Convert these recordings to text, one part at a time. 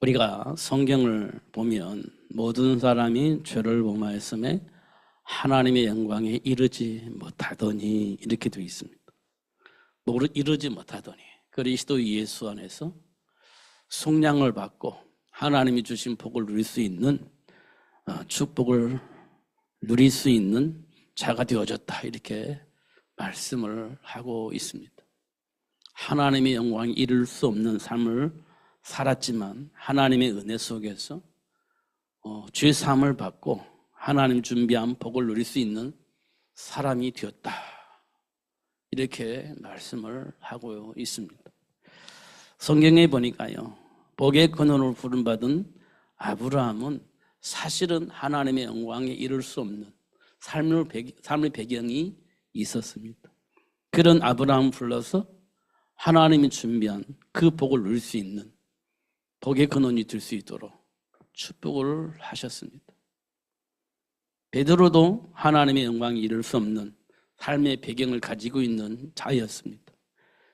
우리가 성경을 보면 모든 사람이 죄를 범하였음에 하나님의 영광에 이르지 못하더니 이렇게 되어 있습니다. 이르지 못하더니 그리스도 예수 안에서 속량을 받고 하나님이 주신 복을 누릴 수 있는 축복을 누릴 수 있는 자가 되어졌다 이렇게 말씀을 하고 있습니다. 하나님의 영광에 이를 수 없는 삶을 살았지만 하나님의 은혜 속에서 죄 사함을 받고 하나님 준비한 복을 누릴 수 있는 사람이 되었다 이렇게 말씀을 하고 있습니다. 성경에 보니까요, 복의 근원으로 부름받은 아브라함은 사실은 하나님의 영광에 이를 수 없는 삶의 배경이 있었습니다. 그런 아브라함을 불러서 하나님이 준비한 그 복을 누릴 수 있는 복의 근원이 될 수 있도록 축복을 하셨습니다. 베드로도 하나님의 영광에 이를 수 없는 삶의 배경을 가지고 있는 자였습니다.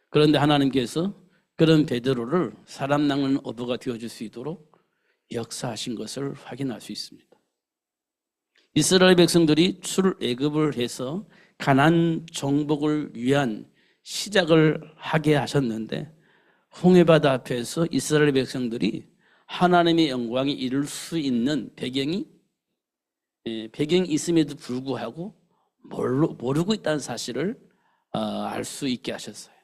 그런데 하나님께서 그런 베드로를 사람 낚는 어부가 되어줄 수 있도록 역사하신 것을 확인할 수 있습니다. 이스라엘 백성들이 출애굽을 해서 가나안 정복을 위한 시작을 하게 하셨는데 홍해바다 앞에서 이스라엘 백성들이 하나님의 영광에 이룰 수 있는 배경이 있음에도 불구하고 모르고 있다는 사실을 알 수 있게 하셨어요.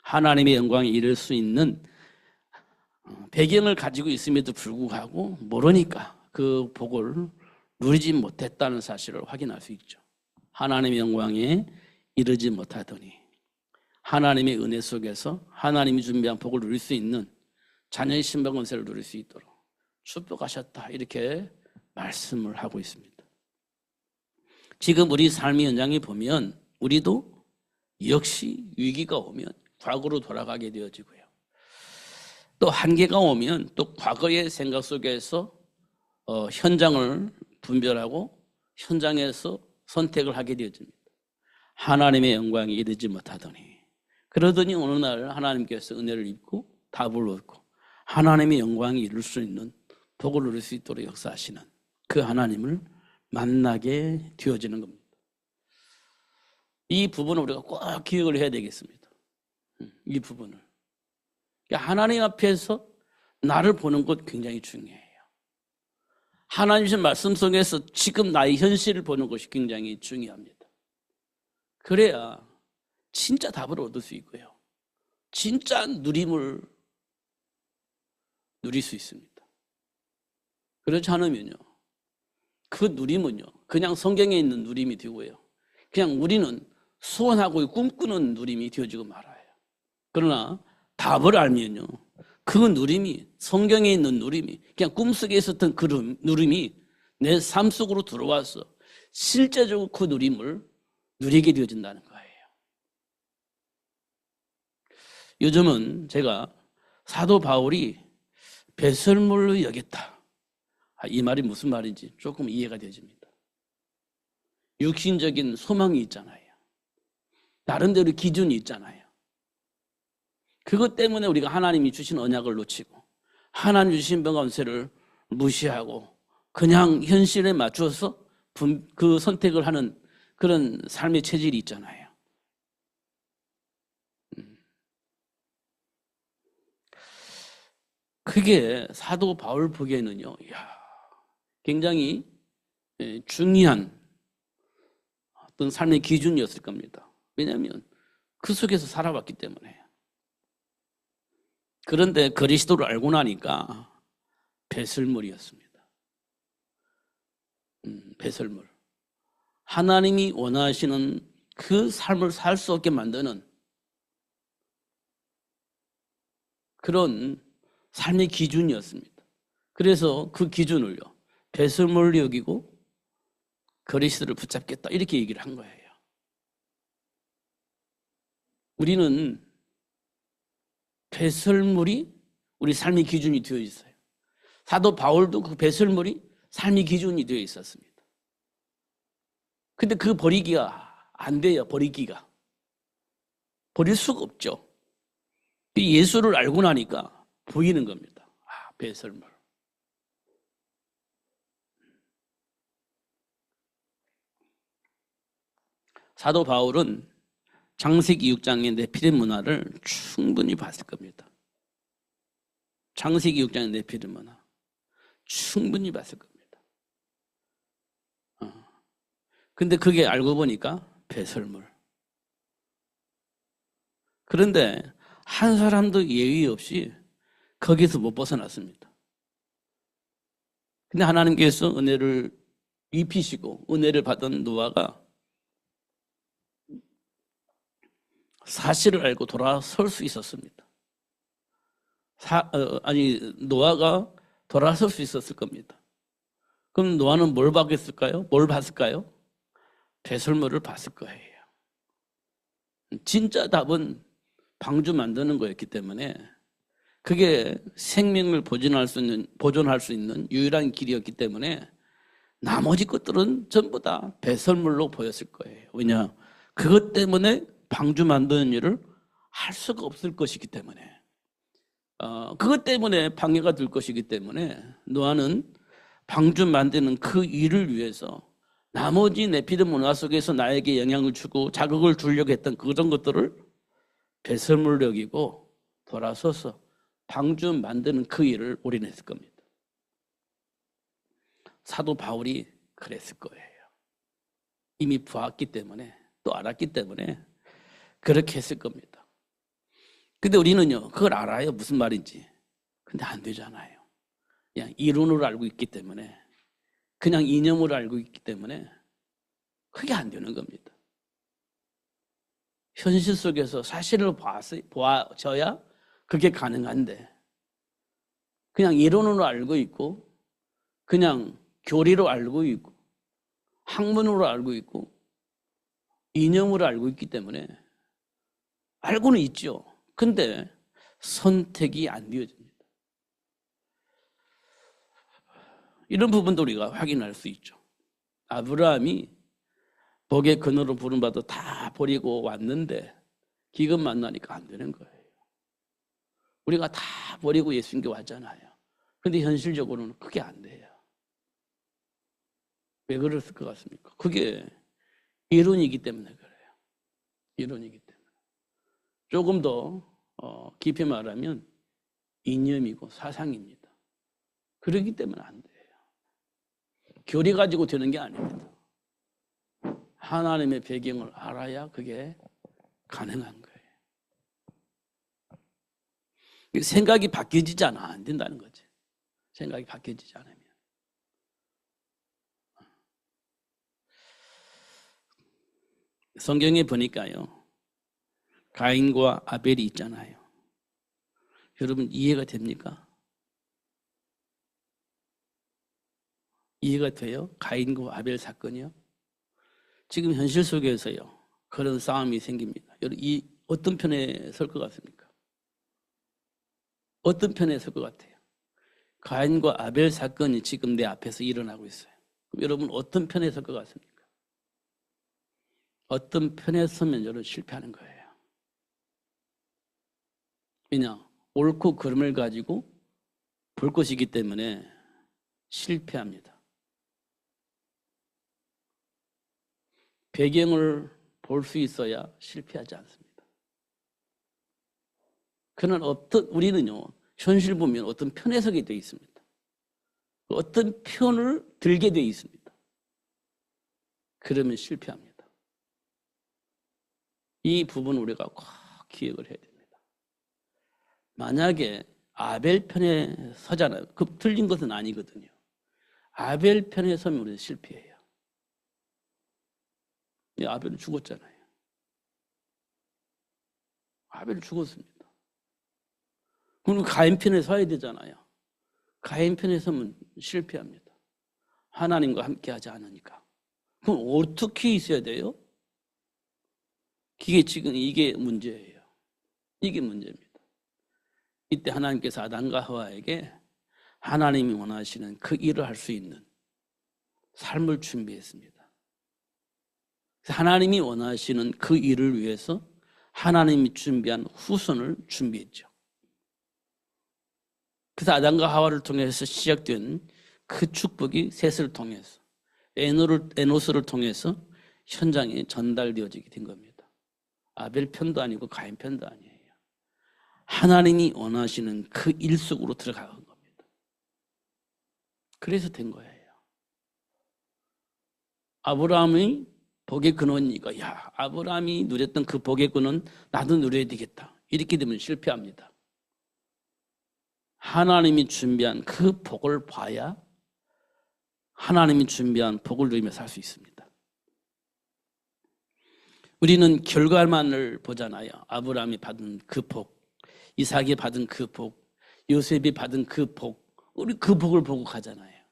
하나님의 영광에 이를 수 있는 배경을 가지고 있음에도 불구하고 모르니까 그 복을 누리지 못했다는 사실을 확인할 수 있죠. 하나님의 영광에 이르지 못하더니 하나님의 은혜 속에서 하나님이 준비한 복을 누릴 수 있는 자녀의 신방 권세를 누릴 수 있도록 축복하셨다 이렇게 말씀을 하고 있습니다. 지금 우리 삶의 현장에 보면 우리도 역시 위기가 오면 과거로 돌아가게 되어지고요. 또 한계가 오면 또 과거의 생각 속에서 현장을 분별하고 현장에서 선택을 하게 되어집니다. 하나님의 영광에 이르지 못하더니 그러더니 어느 날 하나님께서 은혜를 입고 답을 얻고 하나님의 영광에 이룰 수 있는 복을 누릴 수 있도록 역사하시는 그 하나님을 만나게 되어지는 겁니다. 이 부분을 우리가 꼭 기억을 해야 되겠습니다. 이 부분을. 하나님 앞에서 나를 보는 것 굉장히 중요해요. 하나님 주신 말씀 속에서 지금 나의 현실을 보는 것이 굉장히 중요합니다. 그래야 진짜 답을 얻을 수 있고요. 진짜 누림을 누릴 수 있습니다. 그렇지 않으면요, 그 누림은요, 그냥 성경에 있는 누림이 되고요. 그냥 우리는 소원하고 꿈꾸는 누림이 되어지고 말아요. 그러나 답을 알면요, 그 누림이, 성경에 있는 누림이, 그냥 꿈속에 있었던 그 누림이 내 삶 속으로 들어와서 실제적으로 그 누림을 누리게 되어진다는 거예요. 요즘은 제가 사도 바울이 배설물로 여겼다, 이 말이 무슨 말인지 조금 이해가 되어집니다. 육신적인 소망이 있잖아요. 나름대로 기준이 있잖아요. 그것 때문에 우리가 하나님이 주신 언약을 놓치고 하나님 주신 번관세를 무시하고 그냥 현실에 맞춰서 그 선택을 하는 그런 삶의 체질이 있잖아요. 그게 사도 바울 보기에는요, 굉장히 중요한 어떤 삶의 기준이었을 겁니다. 왜냐하면 그 속에서 살아왔기 때문에. 그런데 그리스도를 알고 나니까 배설물이었습니다. 배설물. 하나님이 원하시는 그 삶을 살 수 없게 만드는 그런 삶의 기준이었습니다. 그래서 그 기준을요, 배설물로 여기고 그리스도를 붙잡겠다 이렇게 얘기를 한 거예요. 우리는 배설물이 우리 삶의 기준이 되어 있어요. 사도 바울도 그 배설물이 삶의 기준이 되어 있었습니다. 근데 그 버리기가 안 돼요. 버리기가. 버릴 수가 없죠. 예수를 알고 나니까 보이는 겁니다. 배설물. 사도 바울은 창세기 6장의 네피림 문화를 충분히 봤을 겁니다. 창세기 6장의 네피림 문화 충분히 봤을 겁니다. 근데 그게 알고 보니까 배설물. 그런데 한 사람도 예의 없이 거기서 못 벗어났습니다. 근데 하나님께서 은혜를 입히시고 은혜를 받은 노아가 사실을 알고 돌아설 수 있었습니다. 노아가 돌아설 수 있었을 겁니다. 그럼 노아는 뭘 봤을까요? 뭘 봤을까요? 배설물을 봤을 거예요. 진짜 답은 방주 만드는 거였기 때문에 그게 생명을 보존할 수 있는 유일한 길이었기 때문에 나머지 것들은 전부 다 배설물로 보였을 거예요. 왜냐? 그것 때문에 방주 만드는 일을 할 수가 없을 것이기 때문에 그것 때문에 방해가 될 것이기 때문에 노아는 방주 만드는 그 일을 위해서 나머지 네피림 문화 속에서 나에게 영향을 주고 자극을 주려고 했던 그런 것들을 배설물 여기고 돌아서서 방주 만드는 그 일을 올인했을 겁니다. 사도 바울이 그랬을 거예요. 이미 보았기 때문에 또 알았기 때문에 그렇게 했을 겁니다. 근데 우리는요 그걸 알아요. 무슨 말인지. 근데 안 되잖아요. 그냥 이론으로 알고 있기 때문에 그냥 이념으로 알고 있기 때문에 그게 안 되는 겁니다. 현실 속에서 사실을 보아져야 그게 가능한데 그냥 이론으로 알고 있고 그냥 교리로 알고 있고 학문으로 알고 있고 이념으로 알고 있기 때문에 알고는 있죠. 근데 선택이 안 되어집니다. 이런 부분도 우리가 확인할 수 있죠. 아브라함이 복의 근원으로 부름받아 다 버리고 왔는데 기근 만나니까 안 되는 거예요. 우리가 다 버리고 예수님께 왔잖아요. 그런데 현실적으로는 그게 안 돼요. 왜 그랬을 것 같습니까? 그게 이론이기 때문에 그래요. 이론이기 때문에. 조금 더 깊이 말하면 이념이고 사상입니다. 그렇기 때문에 안 돼요. 교리 가지고 되는 게 아닙니다. 하나님의 배경을 알아야 그게 가능한 거예요. 생각이 바뀌어지지 않아 안 된다는 거지. 생각이 바뀌어지지 않으면. 성경에 보니까요. 가인과 아벨이 있잖아요. 여러분 이해가 됩니까? 이해가 돼요? 가인과 아벨 사건이요? 지금 현실 속에서요. 그런 싸움이 생깁니다. 여러분 이 어떤 편에 설 것 같습니까? 어떤 편에 설 것 같아요? 가인과 아벨 사건이 지금 내 앞에서 일어나고 있어요. 그럼 여러분 어떤 편에 설 것 같습니까? 어떤 편에 서면 여러분 실패하는 거예요. 왜냐? 옳고 그름을 가지고 볼 것이기 때문에 실패합니다. 배경을 볼 수 있어야 실패하지 않습니다. 우리는요, 현실 보면 어떤 편에 서게 되어 있습니다. 어떤 편을 들게 되어 있습니다. 그러면 실패합니다. 이 부분을 우리가 꼭 기억을 해야 됩니다. 만약에 아벨 편에 서잖아요. 그 틀린 것은 아니거든요. 아벨 편에 서면 우리는 실패해요. 아벨은 죽었잖아요. 아벨은 죽었습니다. 그럼 가인 편에 서야 되잖아요. 가인 편에 서면 실패합니다. 하나님과 함께 하지 않으니까. 그럼 어떻게 있어야 돼요? 이게 문제예요. 이게 문제입니다. 이때 하나님께서 아담과 하와에게 하나님이 원하시는 그 일을 할 수 있는 삶을 준비했습니다. 하나님이 원하시는 그 일을 위해서 하나님이 준비한 후손을 준비했죠. 그래서 아담과 하와를 통해서 시작된 그 축복이 셋을 통해서 에노스를 통해서 현장에 전달되어지게 된 겁니다. 아벨 편도 아니고 가인 편도 아니에요. 하나님이 원하시는 그 일 속으로 들어가는 겁니다. 그래서 된 거예요. 아브라함의 복의 근원이니까 야, 아브라함이 누렸던 그 복의 근원 나도 누려야 되겠다. 이렇게 되면 실패합니다. 하나님이 준비한 그 복을 봐야 하나님이 준비한 복을 누리며 살 수 있습니다. 우리는 결과만을 보잖아요. 아브라함이 받은 그 복, 이삭이 받은 그 복, 요셉이 받은 그 복, 우리 그 복을 보고 가잖아요.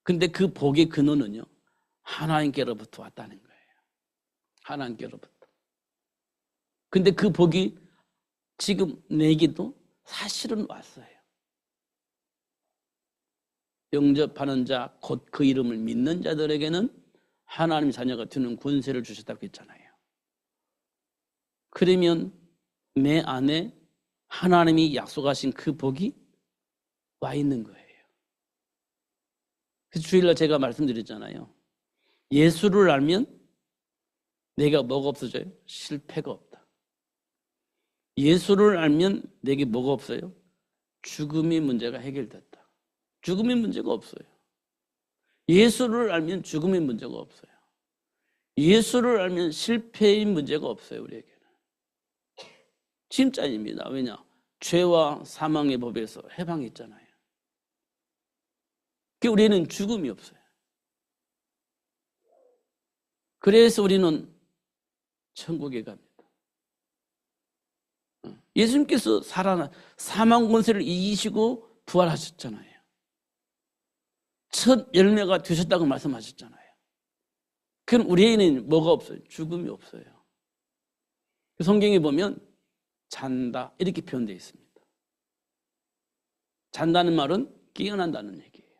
근데 그 복의 근원은요, 하나님께로부터 왔다는 거예요. 하나님께로부터. 근데 그 복이 지금 내게도 사실은 왔어요. 영접하는 자, 곧 그 이름을 믿는 자들에게는 하나님 자녀가 되는 권세를 주셨다고 했잖아요. 그러면 내 안에 하나님이 약속하신 그 복이 와 있는 거예요. 그래서 주일날 제가 말씀드렸잖아요. 예수를 알면 내가 뭐가 없어져요? 실패가 없다. 예수를 알면 내게 뭐가 없어요? 죽음의 문제가 해결됐다. 죽음의 문제가 없어요. 예수를 알면 죽음의 문제가 없어요. 예수를 알면 실패의 문제가 없어요. 우리에게는. 진짜입니다. 왜냐? 죄와 사망의 법에서 해방했잖아요. 우리는 죽음이 없어요. 그래서 우리는 천국에 갑니다. 예수님께서 사망 권세를 이기시고 부활하셨잖아요. 첫 열매가 되셨다고 말씀하셨잖아요. 그럼 우리에게는 뭐가 없어요? 죽음이 없어요. 성경에 보면 잔다 이렇게 표현되어 있습니다. 잔다는 말은 깨어난다는 얘기예요.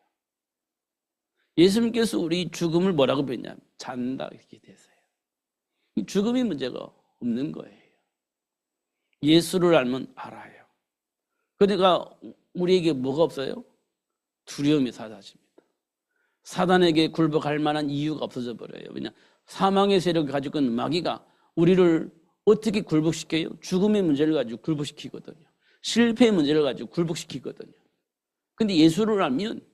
예수님께서 우리 죽음을 뭐라고 표현했냐면 잔다 이렇게 되세요. 죽음이 문제가 없는 거예요. 예수를 알면 알아요. 그러니까 우리에게 뭐가 없어요? 두려움이 사라집니다. 사단에게 굴복할 만한 이유가 없어져 버려요. 왜냐? 사망의 세력을 가지고 있는 마귀가 우리를 어떻게 굴복시켜요? 죽음의 문제를 가지고 굴복시키거든요. 실패의 문제를 가지고 굴복시키거든요. 근데 예수를 알면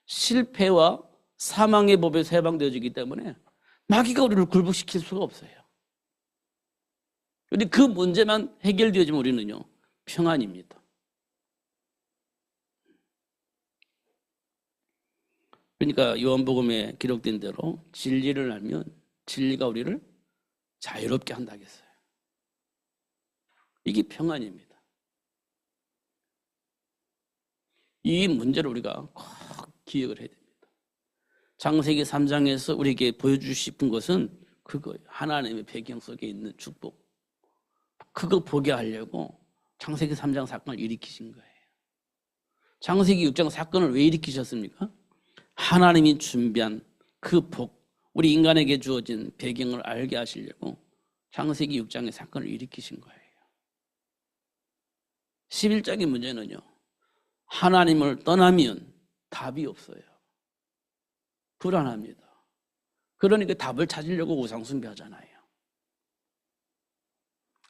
실패와 사망의 법에서 해방되어지기 때문에 마귀가 우리를 굴복시킬 수가 없어요. 그런데 그 문제만 해결되어지면 우리는요, 평안입니다. 그러니까 요한복음에 기록된 대로 진리를 알면 진리가 우리를 자유롭게 한다겠어요. 이게 평안입니다. 이 문제를 우리가 꼭 기억을 해야 됩니다. 창세기 3장에서 우리에게 보여주고 싶은 것은 그거예요. 하나님의 배경 속에 있는 축복. 그거 보게 하려고 창세기 3장 사건을 일으키신 거예요. 창세기 6장 사건을 왜 일으키셨습니까? 하나님이 준비한 그 복, 우리 인간에게 주어진 배경을 알게 하시려고 창세기 6장의 사건을 일으키신 거예요. 11장의 문제는요, 하나님을 떠나면 답이 없어요. 불안합니다. 그러니까 답을 찾으려고 우상숭배하잖아요.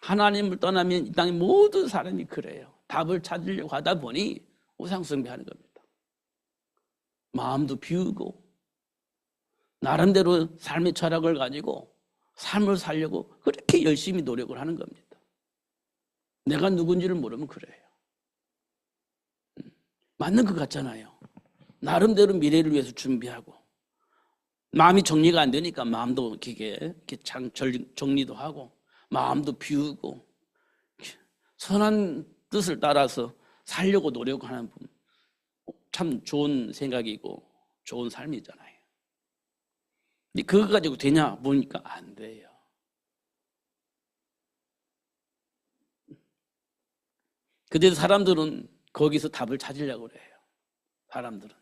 하나님을 떠나면 이 땅의 모든 사람이 그래요. 답을 찾으려고 하다 보니 우상숭배하는 겁니다. 마음도 비우고 나름대로 삶의 철학을 가지고 삶을 살려고 그렇게 열심히 노력을 하는 겁니다. 내가 누군지를 모르면 그래요. 맞는 것 같잖아요. 나름대로 미래를 위해서 준비하고 마음이 정리가 안 되니까 마음도 이렇게 정리도 하고 마음도 비우고 선한 뜻을 따라서 살려고 노력하는 분, 참 좋은 생각이고 좋은 삶이잖아요. 근데 그거 가지고 되냐 보니까 안 돼요. 그래서 사람들은 거기서 답을 찾으려고 그래요. 사람들은.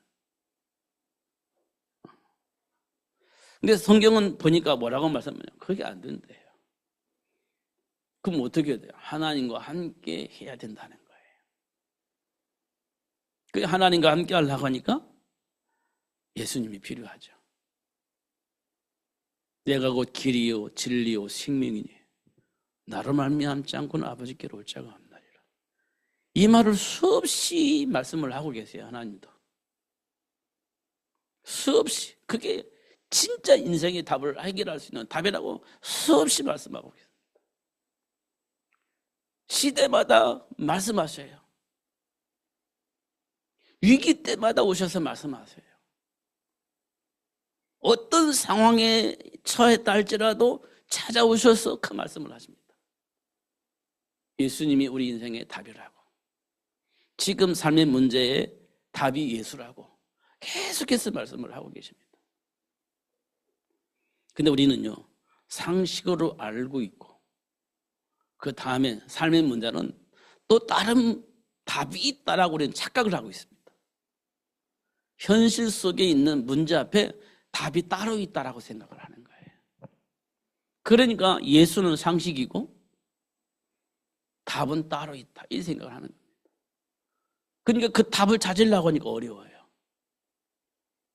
근데 성경은 보니까 뭐라고 말씀하냐? 그게 안 된대요. 그럼 어떻게 해야 돼요? 하나님과 함께 해야 된다는 거예요. 그 하나님과 함께 하려고 하니까 예수님이 필요하죠. 내가 곧 길이요 진리요 생명이니 나로 말미암지 않고는 아버지께로 올 자가 없나리라. 이 말을 수없이 말씀을 하고 계세요. 하나님도 수없이. 그게 진짜 인생의 답을 해결할 수 있는 답이라고 수없이 말씀하고 계십니다. 시대마다 말씀하셔요. 위기 때마다 오셔서 말씀하세요. 어떤 상황에 처했다 할지라도 찾아오셔서 그 말씀을 하십니다. 예수님이 우리 인생의 답이라고, 지금 삶의 문제에 답이 예수라고 계속해서 말씀을 하고 계십니다. 근데 우리는요, 상식으로 알고 있고 그 다음에 삶의 문제는 또 다른 답이 있다라고 우리는 착각을 하고 있습니다. 현실 속에 있는 문제 앞에 답이 따로 있다라고 생각을 하는 거예요. 그러니까 예수는 상식이고 답은 따로 있다, 이 생각을 하는 겁니다. 그러니까 그 답을 찾으려고 하니까 어려워요.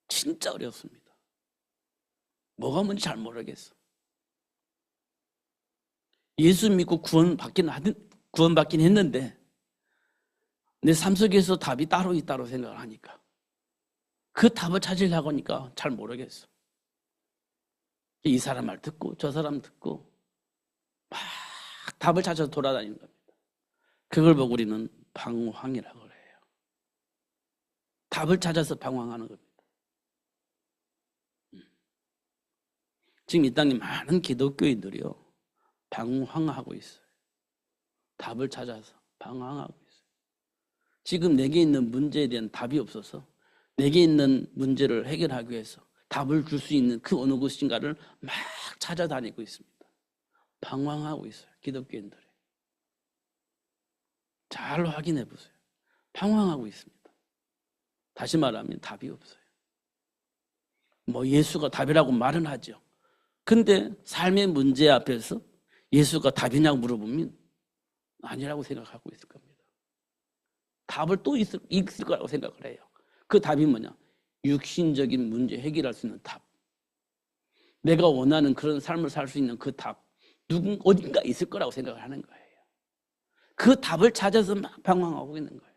진짜 어렵습니다. 뭐가 뭔지 잘 모르겠어. 예수 믿고 구원받긴 했는데 내 삶 속에서 답이 따로 있다고 생각을 하니까 그 답을 찾으려고 하니까 잘 모르겠어. 이 사람 말 듣고 저 사람 듣고 막 답을 찾아서 돌아다니는 겁니다. 그걸 보고 우리는 방황이라고 해요. 답을 찾아서 방황하는 겁니다. 지금 이 땅에 많은 기독교인들이요, 방황하고 있어요. 답을 찾아서 방황하고 있어요. 지금 내게 있는 문제에 대한 답이 없어서 내게 있는 문제를 해결하기 위해서 답을 줄 수 있는 그 어느 곳인가를 막 찾아다니고 있습니다. 방황하고 있어요, 기독교인들이. 잘 확인해 보세요. 방황하고 있습니다. 다시 말하면 답이 없어요. 뭐 예수가 답이라고 말은 하죠. 근데 삶의 문제 앞에서 예수가 답이냐고 물어보면 아니라고 생각하고 있을 겁니다. 답을 또 있을 거라고 생각을 해요. 그 답이 뭐냐? 육신적인 문제 해결할 수 있는 답. 내가 원하는 그런 삶을 살 수 있는 그 답. 어딘가 있을 거라고 생각을 하는 거예요. 그 답을 찾아서 막 방황하고 있는 거예요.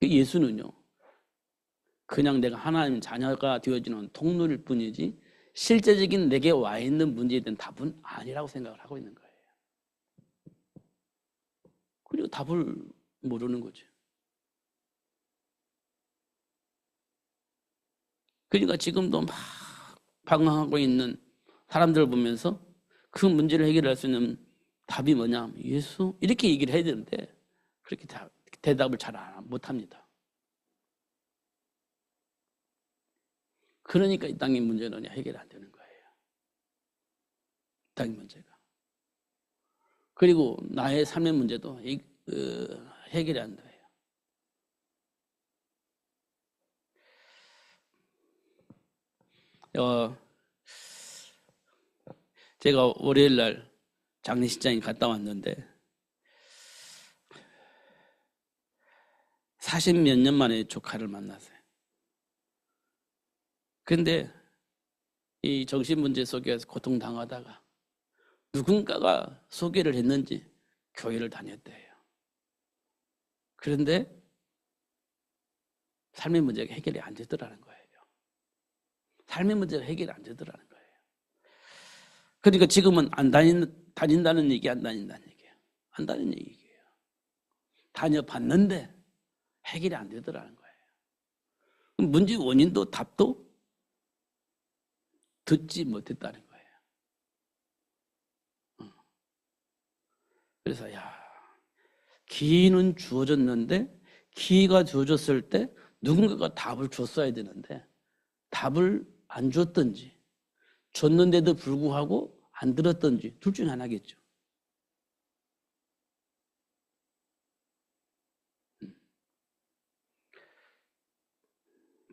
예수는요, 그냥 내가 하나님 자녀가 되어지는 통로일 뿐이지 실제적인 내게 와 있는 문제에 대한 답은 아니라고 생각을 하고 있는 거예요. 그리고 답을 모르는 거죠. 그러니까 지금도 막 방황하고 있는 사람들을 보면서 그 문제를 해결할 수 있는 답이 뭐냐? 예수? 이렇게 얘기를 해야 되는데 그렇게 대답을 잘 못합니다. 그러니까 이 땅의 문제는 해결이 안 되는 거예요. 이 땅의 문제가. 그리고 나의 삶의 문제도 해결이 안 돼요. 제가 월요일 날 장례식장에 갔다 왔는데 40몇 년 만에 조카를 만났어요. 그런데 이 정신문제 속에서 고통당하다가 누군가가 소개를 했는지 교회를 다녔대요. 그런데 삶의 문제가 해결이 안 되더라는 거예요. 삶의 문제가 해결이 안 되더라는 거예요. 그러니까 지금은 안 다닌다는 얘기, 안 다닌다는 얘기예요. 안 다니는 얘기예요. 다녀봤는데 해결이 안 되더라는 거예요. 문제 원인도 답도 듣지 못했다는 거예요. 그래서 기회는 주어졌는데 기회가 주어졌을 때 누군가가 답을 줬어야 되는데 답을 안 줬든지 줬는데도 불구하고 안 들었든지 둘 중에 하나겠죠.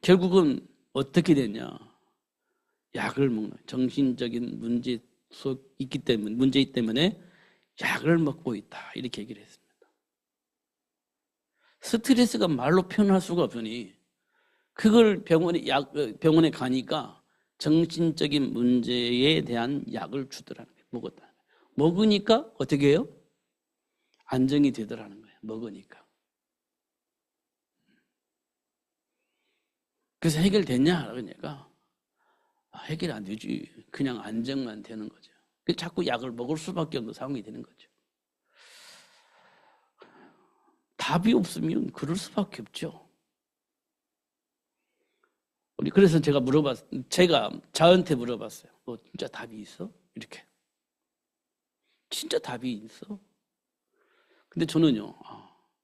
결국은 어떻게 되냐? 약을 먹는, 정신적인 문제 때문에 약을 먹고 있다, 이렇게 얘기를 했습니다. 스트레스가 말로 표현할 수가 없으니 그걸 병원에 가니까 정신적인 문제에 대한 약을 주더라는 거예요. 먹었다. 먹으니까 어떻게 해요? 안정이 되더라는 거예요. 먹으니까. 그래서 해결됐냐? 그러니까 해결 안 되지. 그냥 안정만 되는 거죠. 자꾸 약을 먹을 수밖에 없는 상황이 되는 거죠. 답이 없으면 그럴 수밖에 없죠. 그래서 제가 저한테 물어봤어요. 너 진짜 답이 있어? 이렇게. 진짜 답이 있어? 근데 저는요,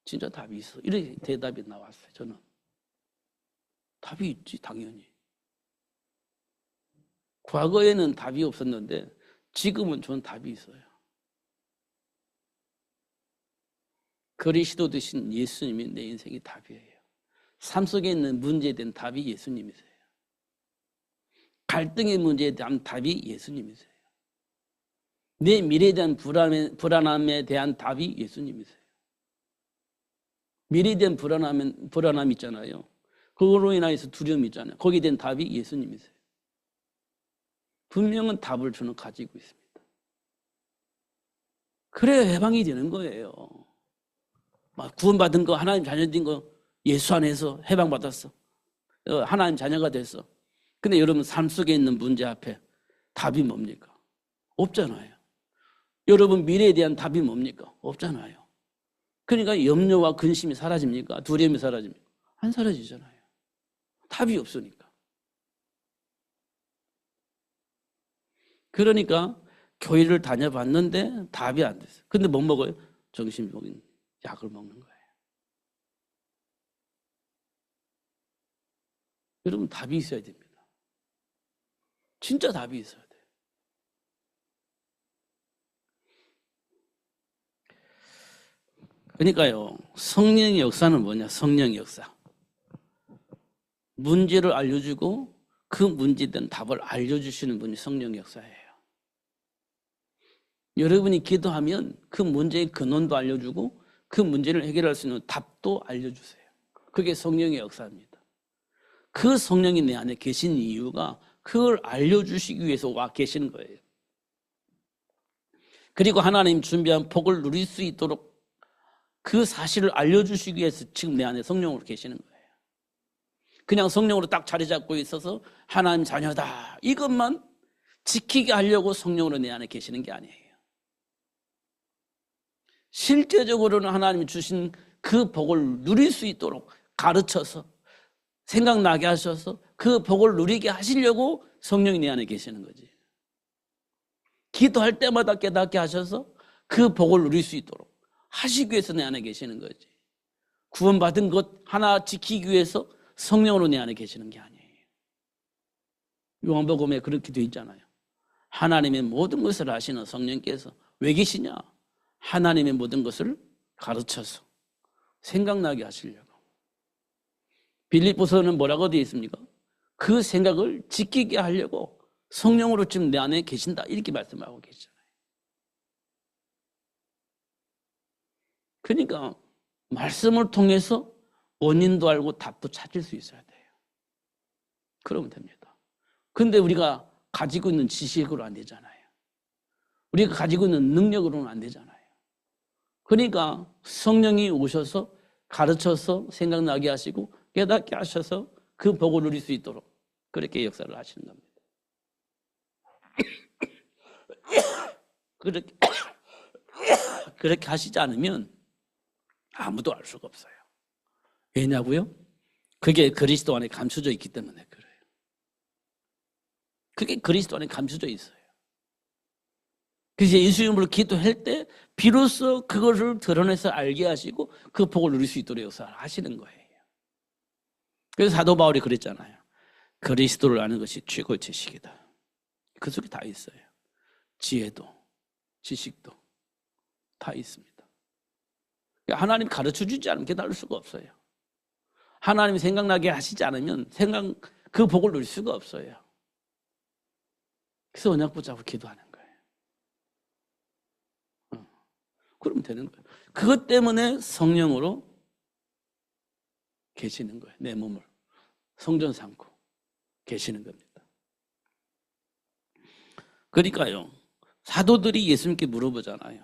진짜 답이 있어. 이렇게 대답이 나왔어요, 저는. 답이 있지, 당연히. 과거에는 답이 없었는데, 지금은 저는 답이 있어요. 그리스도 되신 예수님이 내 인생의 답이에요. 삶 속에 있는 문제에 대한 답이 예수님이세요. 갈등의 문제에 대한 답이 예수님이세요. 내 미래에 대한 불안함에 대한 답이 예수님이세요. 미래에 대한 불안함 있잖아요. 그걸로 인해서 두려움이 있잖아요. 거기에 대한 답이 예수님이세요. 분명한 답을 저는 가지고 있습니다. 그래야 해방이 되는 거예요. 구원받은 거, 하나님 자녀된 거 예수 안에서 해방받았어. 하나님 자녀가 됐어. 근데 여러분 삶 속에 있는 문제 앞에 답이 뭡니까? 없잖아요. 여러분 미래에 대한 답이 뭡니까? 없잖아요. 그러니까 염려와 근심이 사라집니까? 두려움이 사라집니까? 안 사라지잖아요. 답이 없으니까. 그러니까 교회를 다녀봤는데 답이 안 됐어요. 근데 뭐 먹어요? 정신적인 약을 먹는 거예요. 여러분 답이 있어야 됩니다. 진짜 답이 있어야 돼요. 그러니까요, 성령의 역사는 뭐냐? 성령의 역사. 문제를 알려주고 그 문제에 대한 답을 알려주시는 분이 성령의 역사예요. 여러분이 기도하면 그 문제의 근원도 알려주고 그 문제를 해결할 수 있는 답도 알려주세요. 그게 성령의 역사입니다. 그 성령이 내 안에 계신 이유가 그걸 알려주시기 위해서 와 계시는 거예요. 그리고 하나님 준비한 복을 누릴 수 있도록 그 사실을 알려주시기 위해서 지금 내 안에 성령으로 계시는 거예요. 그냥 성령으로 딱 자리 잡고 있어서 하나님 자녀다 이것만 지키게 하려고 성령으로 내 안에 계시는 게 아니에요. 실제적으로는 하나님이 주신 그 복을 누릴 수 있도록 가르쳐서 생각나게 하셔서 그 복을 누리게 하시려고 성령이 내 안에 계시는 거지. 기도할 때마다 깨닫게 하셔서 그 복을 누릴 수 있도록 하시기 위해서 내 안에 계시는 거지. 구원받은 것 하나 지키기 위해서 성령으로 내 안에 계시는 게 아니에요. 요한복음에 그렇게 되어 있잖아요. 하나님의 모든 것을 아시는 성령께서 왜 계시냐? 하나님의 모든 것을 가르쳐서 생각나게 하시려고. 빌립보서는 뭐라고 되어 있습니까? 그 생각을 지키게 하려고 성령으로 지금 내 안에 계신다 이렇게 말씀하고 계시잖아요. 그러니까 말씀을 통해서 원인도 알고 답도 찾을 수 있어야 돼요. 그러면 됩니다. 근데 우리가 가지고 있는 지식으로 안 되잖아요. 우리가 가지고 있는 능력으로는 안 되잖아요. 그러니까 성령이 오셔서 가르쳐서 생각나게 하시고 깨닫게 하셔서 그 복을 누릴 수 있도록 그렇게 역사를 하시는 겁니다. 그렇게 하시지 않으면 아무도 알 수가 없어요. 왜냐고요? 그게 그리스도 안에 감춰져 있기 때문에 그래요. 그게 그리스도 안에 감춰져 있어요. 그래서 예수 이름으로 기도할 때 비로소 그것을 드러내서 알게 하시고 그 복을 누릴 수 있도록 역사를 하시는 거예요. 그래서 사도 바울이 그랬잖아요. 그리스도를 아는 것이 최고의 지식이다. 그 속에 다 있어요. 지혜도 지식도 다 있습니다. 하나님 가르쳐 주지 않으면 깨달을 수가 없어요. 하나님이 생각나게 하시지 않으면 그 복을 누릴 수가 없어요. 그래서 언약 붙잡고 기도하는 거예요. 그러면 되는 거예요. 그것 때문에 성령으로 계시는 거예요. 내 몸을 성전 삼고 계시는 겁니다. 그러니까요, 사도들이 예수님께 물어보잖아요.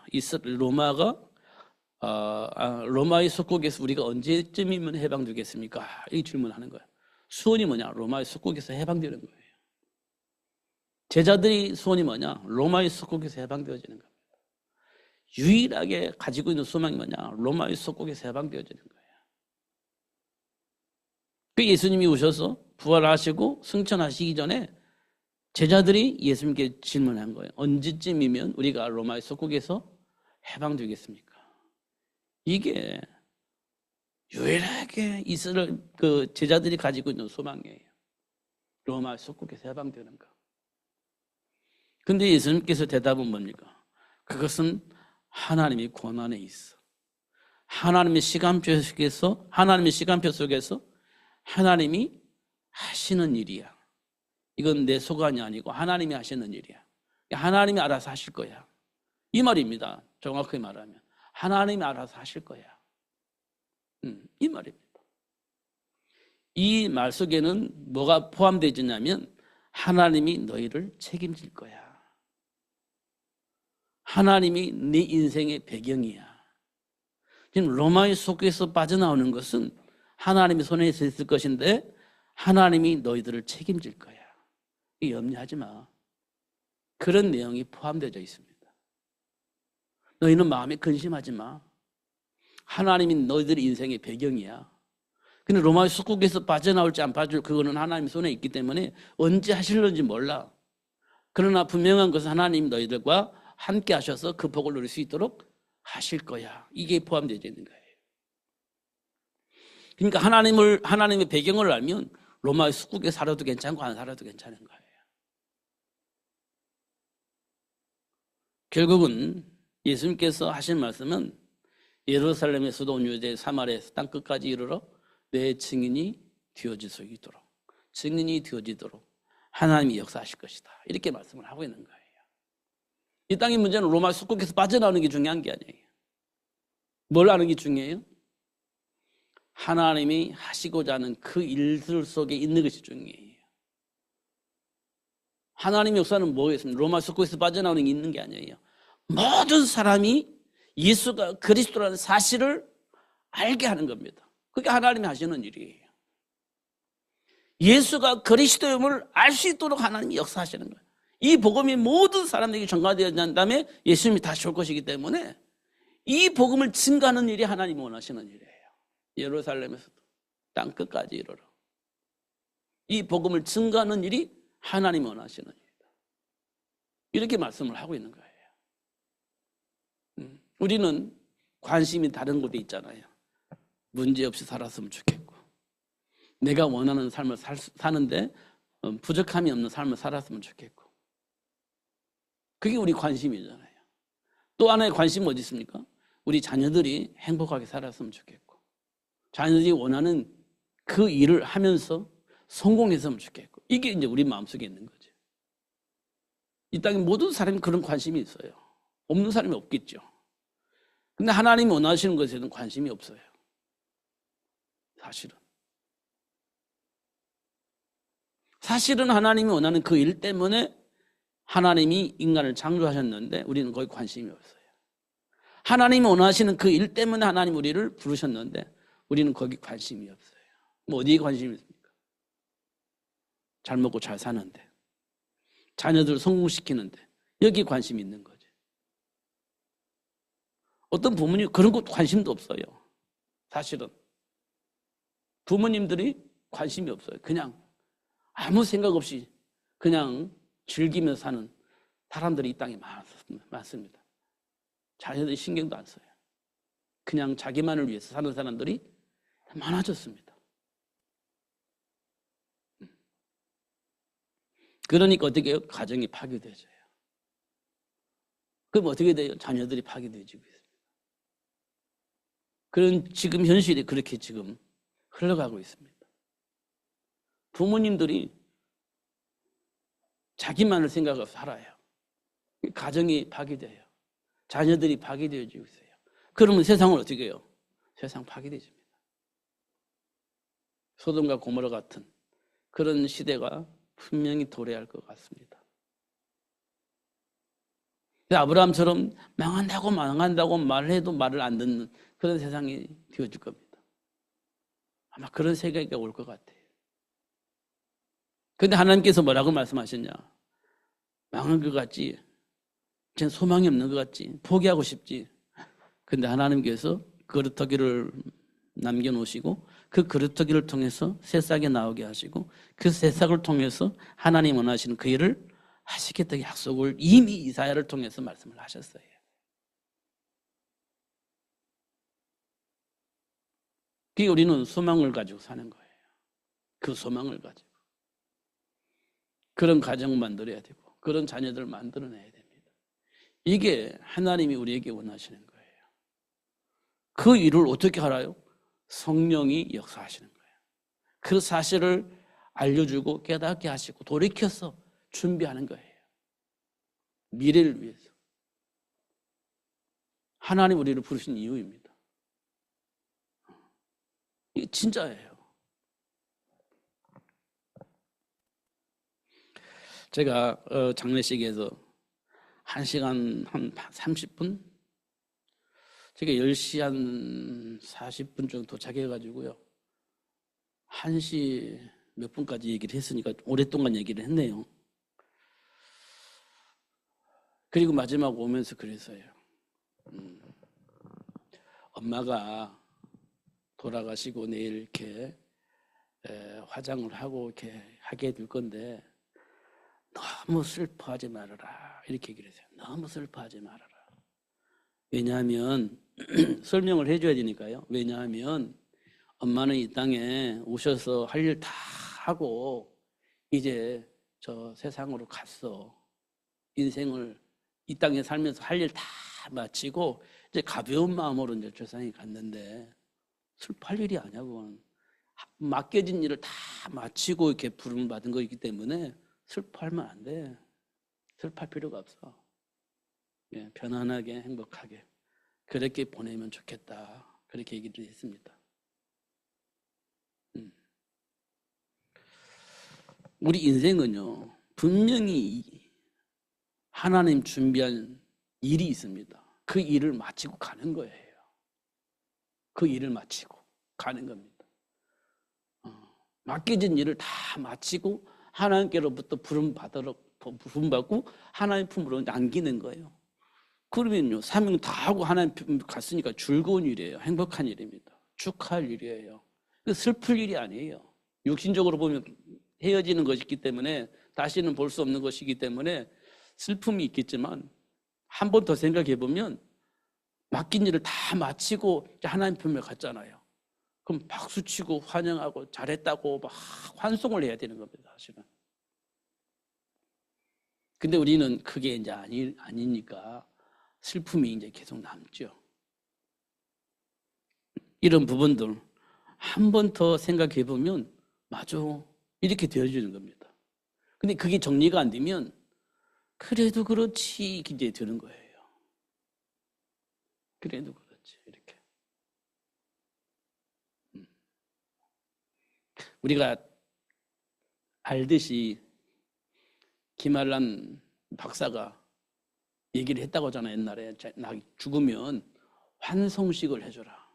로마의 속국에서 우리가 언제쯤이면 해방되겠습니까? 이 질문하는 거예요. 소원이 뭐냐? 로마의 속국에서 해방되는 거예요. 제자들이 소원이 뭐냐? 로마의 속국에서 해방되어지는 겁니다. 유일하게 가지고 있는 소망이 뭐냐? 로마의 속국에서 해방되어지는 거예요. 그 예수님이 오셔서 부활하시고 승천하시기 전에 제자들이 예수님께 질문한 거예요. 언제쯤이면 우리가 로마의 속국에서 해방되겠습니까? 이게 유일하게 이스라엘 그 제자들이 가지고 있는 소망이에요. 로마의 속국에서 해방되는 거. 근데 예수님께서 대답은 뭡니까? 그것은 하나님의 권한에 있어. 하나님의 시간표 속에서 하나님이 하시는 일이야. 이건 내 소관이 아니고 하나님이 하시는 일이야. 하나님이 알아서 하실 거야. 이 말입니다. 정확하게 말하면 하나님이 알아서 하실 거야. 이 말입니다. 이 말 속에는 뭐가 포함되어 있냐면 하나님이 너희를 책임질 거야. 하나님이 네 인생의 배경이야. 지금 로마의 속에서 빠져나오는 것은 하나님의 손에 있을 것인데 하나님이 너희들을 책임질 거야. 염려하지 마. 그런 내용이 포함되어 있습니다. 너희는 마음에 근심하지 마. 하나님이 너희들 인생의 배경이야. 근데 로마의 속국에서 빠져나올지 안 빠질 그거는 하나님 손에 있기 때문에 언제 하실는지 몰라. 그러나 분명한 것은 하나님 너희들과 함께 하셔서 그 복을 누릴 수 있도록 하실 거야. 이게 포함되어 있는 거예요. 그러니까 하나님의 배경을 알면 로마의 속국에 살아도 괜찮고 안 살아도 괜찮은 거예요. 결국은 예수님께서 하신 말씀은 예루살렘에서도 온 유대 사마리아에서 땅 끝까지 이르러 내 증인이 되어지도록 하나님이 역사하실 것이다. 이렇게 말씀을 하고 있는 거예요. 이 땅의 문제는 로마 속국에서 빠져나오는 게 중요한 게 아니에요. 뭘 아는 게 중요해요? 하나님이 하시고자 하는 그 일들 속에 있는 것이 중요해요. 하나님의 역사는 뭐겠습니까? 로마 속국에서 빠져나오는 게 있는 게 아니에요. 모든 사람이 예수가 그리스도라는 사실을 알게 하는 겁니다. 그게 하나님이 하시는 일이에요. 예수가 그리스도임을 알 수 있도록 하나님이 역사하시는 거예요. 이 복음이 모든 사람들에게 전가되어 난 다음에 예수님이 다시 올 것이기 때문에 이 복음을 증가하는 일이 하나님이 원하시는 일이에요. 예루살렘에서도 땅 끝까지 이르러 이 복음을 증가하는 일이 하나님이 원하시는 일이다. 이렇게 말씀을 하고 있는 거예요. 우리는 관심이 다른 곳에 있잖아요. 문제없이 살았으면 좋겠고 내가 원하는 삶을 사는데 부족함이 없는 삶을 살았으면 좋겠고 그게 우리 관심이잖아요. 또 하나의 관심은 어디 있습니까? 우리 자녀들이 행복하게 살았으면 좋겠고 자녀들이 원하는 그 일을 하면서 성공했으면 좋겠고 이게 이제 우리 마음속에 있는 거죠. 이 땅에 모든 사람이 그런 관심이 있어요. 없는 사람이 없겠죠. 근데 하나님이 원하시는 것에는 관심이 없어요. 사실은 하나님이 원하는 그 일 때문에 하나님이 인간을 창조하셨는데 우리는 거기 관심이 없어요. 하나님이 원하시는 그 일 때문에 하나님 우리를 부르셨는데 우리는 거기 관심이 없어요. 뭐 어디에 관심이 있습니까? 잘 먹고 잘 사는데 자녀들 성공시키는데 여기에 관심이 있는 거죠. 어떤 부모님 그런 것 관심도 없어요. 사실은 부모님들이 관심이 없어요. 그냥 아무 생각 없이 그냥 즐기면서 사는 사람들이 이 땅에 많습니다. 자녀들이 신경도 안 써요. 그냥 자기만을 위해서 사는 사람들이 많아졌습니다. 그러니까 어떻게 해요? 가정이 파괴되어져요. 그럼 어떻게 돼요? 자녀들이 파괴되어지고 있습니다. 그런 지금 현실이 그렇게 지금 흘러가고 있습니다. 부모님들이 자기만을 생각하고 살아요. 가정이 파괴돼요. 자녀들이 파괴되어지고 있어요. 그러면 세상은 어떻게 해요? 세상 파괴되집니다. 소돔과 고모라 같은 그런 시대가 분명히 도래할 것 같습니다. 아브라함처럼 망한다고 말해도 말을 안 듣는 그런 세상이 되어질 겁니다. 아마 그런 세계가 올 것 같아요. 그런데 하나님께서 뭐라고 말씀하셨냐? 망한 것 같지? 전 소망이 없는 것 같지? 포기하고 싶지? 근데 하나님께서 그루터기를 남겨놓으시고 그 그루터기를 통해서 새싹이 나오게 하시고 그 새싹을 통해서 하나님 원하시는 그 일을 하시겠다는 약속을 이미 이사야를 통해서 말씀을 하셨어요. 그게 우리는 소망을 가지고 사는 거예요. 그 소망을 가지고. 그런 가정을 만들어야 되고 그런 자녀들을 만들어내야 됩니다. 이게 하나님이 우리에게 원하시는 거예요. 그 일을 어떻게 알아요? 성령이 역사하시는 거예요. 그 사실을 알려주고 깨닫게 하시고 돌이켜서 준비하는 거예요. 미래를 위해서. 하나님 우리를 부르신 이유입니다. 이게 진짜예요. 제가 장례식에서 1시간 한 30분? 제가 10시 한 40분 정도 도착해가지고요. 1시 몇 분까지 얘기를 했으니까 오랫동안 얘기를 했네요. 그리고 마지막 오면서 그랬어요. 엄마가 돌아가시고 내일 이렇게 화장을 하고 이렇게 하게 될 건데 너무 슬퍼하지 말아라. 이렇게 얘기를 했어요. 너무 슬퍼하지 말아라. 왜냐하면 설명을 해줘야 되니까요. 왜냐하면 엄마는 이 땅에 오셔서 할 일 다 하고 이제 저 세상으로 갔어. 인생을 이 땅에 살면서 할 일 다 마치고 이제 가벼운 마음으로 이제 세상에 갔는데 슬퍼할 일이 아니야 그건. 맡겨진 일을 다 마치고 이렇게 부름을 받은 거이기 때문에 슬퍼하면 안 돼. 슬퍼할 필요가 없어. 예, 편안하게 행복하게 그렇게 보내면 좋겠다. 그렇게 얘기를 했습니다. 우리 인생은요 분명히 하나님 준비한 일이 있습니다. 그 일을 마치고 가는 거예요. 그 일을 마치고 가는 겁니다. 맡겨진 일을 다 마치고 하나님께로부터 부름받고 하나님 품으로 안기는 거예요. 그러면요 사명 다 하고 하나님 품 갔으니까 즐거운 일이에요. 행복한 일입니다. 축하할 일이에요. 슬플 일이 아니에요. 육신적으로 보면 헤어지는 것이기 때문에 다시는 볼 수 없는 것이기 때문에 슬픔이 있겠지만 한 번 더 생각해 보면 맡긴 일을 다 마치고 하나님 품에 갔잖아요. 그럼 박수치고 환영하고 잘했다고 막 환송을 해야 되는 겁니다, 사실은. 근데 우리는 그게 이제 아니니까 슬픔이 이제 계속 남죠. 이런 부분들 한 번 더 생각해 보면 맞아. 이렇게 되어지는 겁니다. 근데 그게 정리가 안 되면 그래도 그렇지 이제 되는 거예요. 그래도 그렇지 이렇게. 우리가 알듯이 김알란 박사가 얘기를 했다고 하잖아요. 옛날에 나 죽으면 환송식을 해줘라.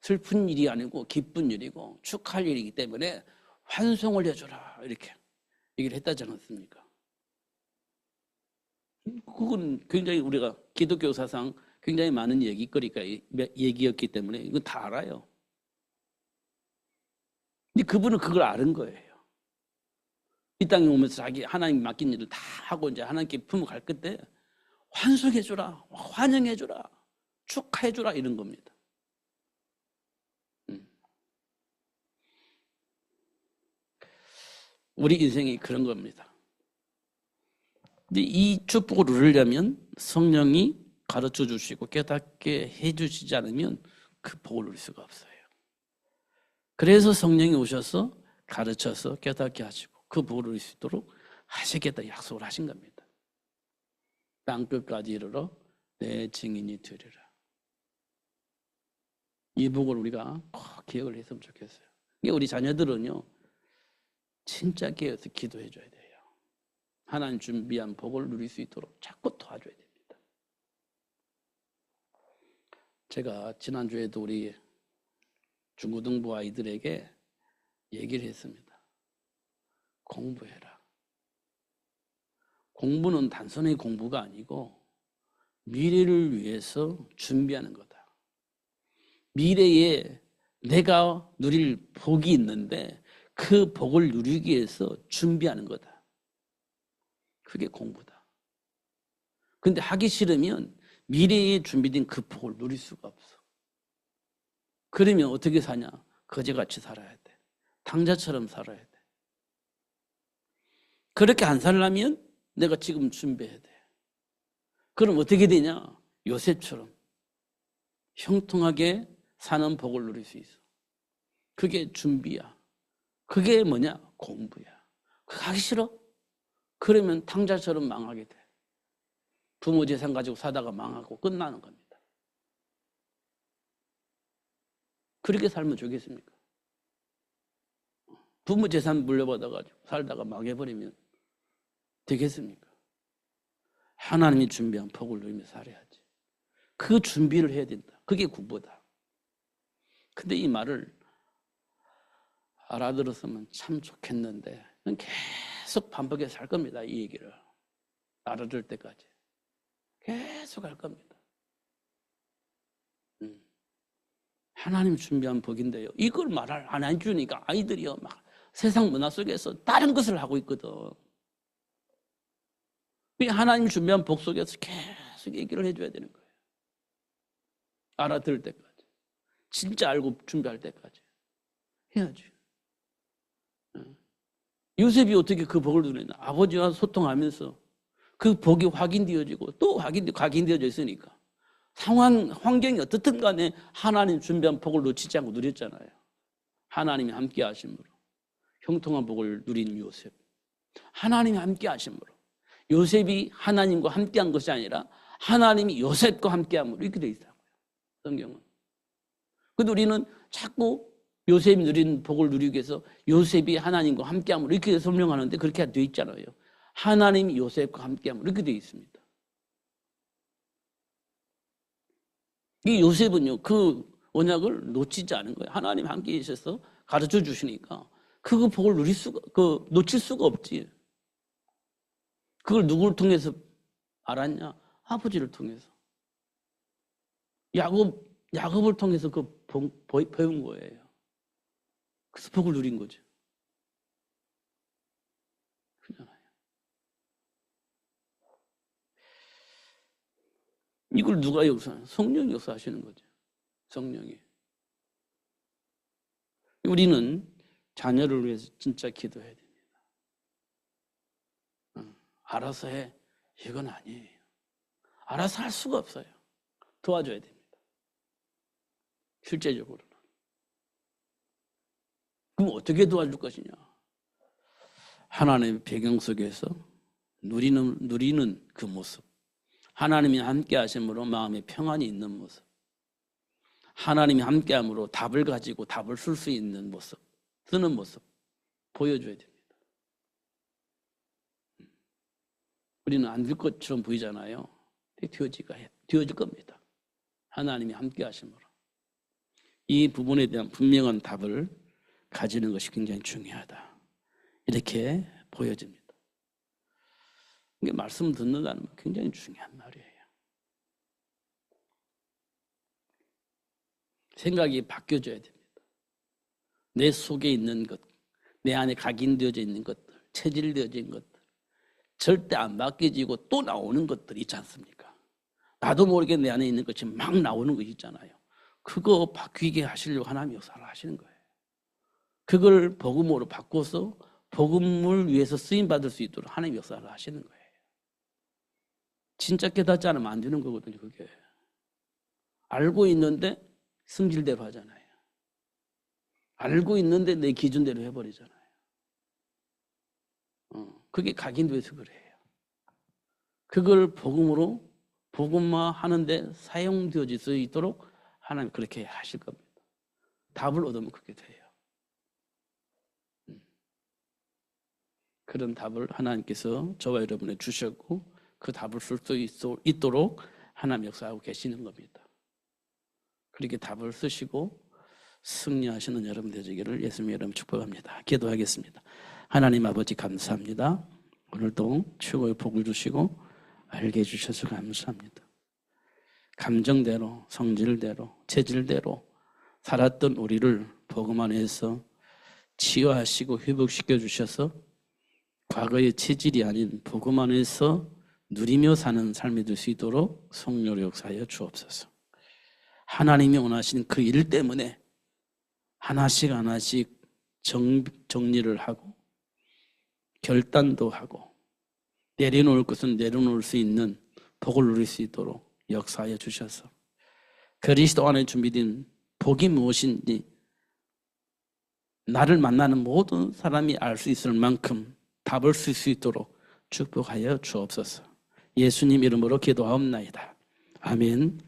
슬픈 일이 아니고 기쁜 일이고 축하할 일이기 때문에 환송을 해줘라. 이렇게 얘기를 했다지 않았습니까? 그건 굉장히 우리가 기독교 사상 굉장히 많은 얘기였기 때문에 이건 다 알아요. 근데 그분은 그걸 아는 거예요. 이 땅에 오면서 자기 하나님 맡긴 일을 다 하고 이제 하나님께 품어 갈 그때 환송해주라, 환영해주라, 축하해주라 이런 겁니다. 우리 인생이 그런 겁니다. 근데 이 축복을 누리려면 성령이 가르쳐 주시고 깨닫게 해주시지 않으면 그 복을 누릴 수가 없어요. 그래서 성령이 오셔서 가르쳐서 깨닫게 하시고 그 복을 누릴 수 있도록 하시겠다 약속을 하신 겁니다. 땅끝까지 이르러 내 증인이 되리라. 이 복을 우리가 꼭 기억을 했으면 좋겠어요. 이게 우리 자녀들은요, 진짜 깨어서 기도해 줘야 돼요. 하나님 준비한 복을 누릴 수 있도록 자꾸 도와줘야 됩니다. 제가 지난주에도 우리 중고등부 아이들에게 얘기를 했습니다. 공부해라. 공부는 단순히 공부가 아니고 미래를 위해서 준비하는 거다. 미래에 내가 누릴 복이 있는데 그 복을 누리기 위해서 준비하는 거다. 그게 공부다. 근데 하기 싫으면 미래에 준비된 그 복을 누릴 수가 없어. 그러면 어떻게 사냐? 거지같이 살아야 돼. 당자처럼 살아야 돼. 그렇게 안 살려면 내가 지금 준비해야 돼. 그럼 어떻게 되냐? 요셉처럼 형통하게 사는 복을 누릴 수 있어. 그게 준비야. 그게 뭐냐? 공부야. 그거 하기 싫어? 그러면 탕자처럼 망하게 돼. 부모 재산 가지고 사다가 망하고 끝나는 겁니다. 그렇게 살면 좋겠습니까? 부모 재산 물려받아가지고 살다가 망해버리면 되겠습니까? 하나님이 준비한 복을 누리며 살아야지. 그 준비를 해야 된다. 그게 공부다. 근데 이 말을 알아들었으면 참 좋겠는데 계속 반복해서 할 겁니다. 이 얘기를 알아들 때까지 계속 할 겁니다. 하나님 준비한 복인데요, 이걸 말을 안 해주니까 아이들이요 막 세상 문화 속에서 다른 것을 하고 있거든. 하나님 준비한 복 속에서 계속 얘기를 해줘야 되는 거예요. 알아들 때까지, 진짜 알고 준비할 때까지 해야지. 요셉이 어떻게 그 복을 누리나? 아버지와 소통하면서 그 복이 확인되어지고 또 확인되어져 있으니까 환경이 어떻든 간에 하나님 준비한 복을 놓치지 않고 누렸잖아요. 하나님이 함께 하심으로 형통한 복을 누린 요셉. 하나님이 함께 하심으로 요셉이 하나님과 함께한 것이 아니라 하나님이 요셉과 함께함으로 이렇게 되어 있다고요. 성경은. 근데 우리는 자꾸 요셉이 누린 복을 누리기 위해서 요셉이 하나님과 함께함으로 이렇게 설명하는데 그렇게 되어 있잖아요. 하나님이 요셉과 함께함으로 이렇게 되어 있습니다. 이 요셉은요, 그 언약을 놓치지 않은 거예요. 하나님 함께 계셔서 가르쳐 주시니까 그 복을 놓칠 수가 없지. 그걸 누구를 통해서 알았냐? 아버지를 통해서. 야곱을 통해서 배운 거예요. 그래서 복을 누린 거죠. 그렇잖아요. 이걸 누가 역사하냐? 성령이 역사하시는 거죠. 성령이. 우리는 자녀를 위해서 진짜 기도해야 됩니다. 알아서 해. 이건 아니에요. 알아서 할 수가 없어요. 도와줘야 됩니다. 실제적으로는. 그럼 어떻게 도와줄 것이냐? 하나님의 배경 속에서 누리는 그 모습. 하나님이 함께 하심으로 마음에 평안이 있는 모습. 하나님이 함께함으로 답을 가지고 답을 쓸 수 있는 모습. 쓰는 모습. 보여줘야 됩니다. 우리는 안 될 것처럼 보이잖아요. 되어질 겁니다. 하나님이 함께 하심으로. 이 부분에 대한 분명한 답을 가지는 것이 굉장히 중요하다. 이렇게 보여집니다. 이게 말씀 듣는다는 건 굉장히 중요한 말이에요. 생각이 바뀌어져야 됩니다. 내 속에 있는 것, 내 안에 각인되어져 있는 것들, 체질되어져 있는 것들, 절대 안 바뀌어지고 또 나오는 것들이 있지 않습니까? 나도 모르게 내 안에 있는 것이 막 나오는 것이 있잖아요. 그거 바뀌게 하시려고 하나님 역사를 하시는 거예요. 그걸 복음으로 바꿔서 복음을 위해서 쓰임받을 수 있도록 하나님 역사를 하시는 거예요. 진짜 깨닫지 않으면 안 되는 거거든요, 그게. 알고 있는데 승질대로 하잖아요. 알고 있는데 내 기준대로 해버리잖아요. 그게 각인돼서 그래요. 그걸 복음으로 복음화하는데 사용되어질 수 있도록 하나님 그렇게 하실 겁니다. 답을 얻으면 그렇게 돼요. 그런 답을 하나님께서 저와 여러분에 주셨고 그 답을 쓸 수 있도록 하나님 역사하고 계시는 겁니다. 그렇게 답을 쓰시고 승리하시는 여러분 되시기를 예수님의 이름으로 축복합니다. 기도하겠습니다. 하나님 아버지 감사합니다. 오늘도 최고의 복을 주시고 알게 해주셔서 감사합니다. 감정대로, 성질대로, 체질대로 살았던 우리를 복음 안에서 치유하시고 회복시켜 주셔서 과거의 체질이 아닌 복음 안에서 누리며 사는 삶이 될 수 있도록 성령으로 역사하여 주옵소서. 하나님이 원하시는 그 일 때문에 하나씩 정리를 하고 결단도 하고 내려놓을 것은 내려놓을 수 있는 복을 누릴 수 있도록 역사하여 주셔서 그리스도 안에 준비된 복이 무엇인지 나를 만나는 모든 사람이 알 수 있을 만큼 답을 쓸 수 있도록 축복하여 주옵소서. 예수님 이름으로 기도하옵나이다. 아멘.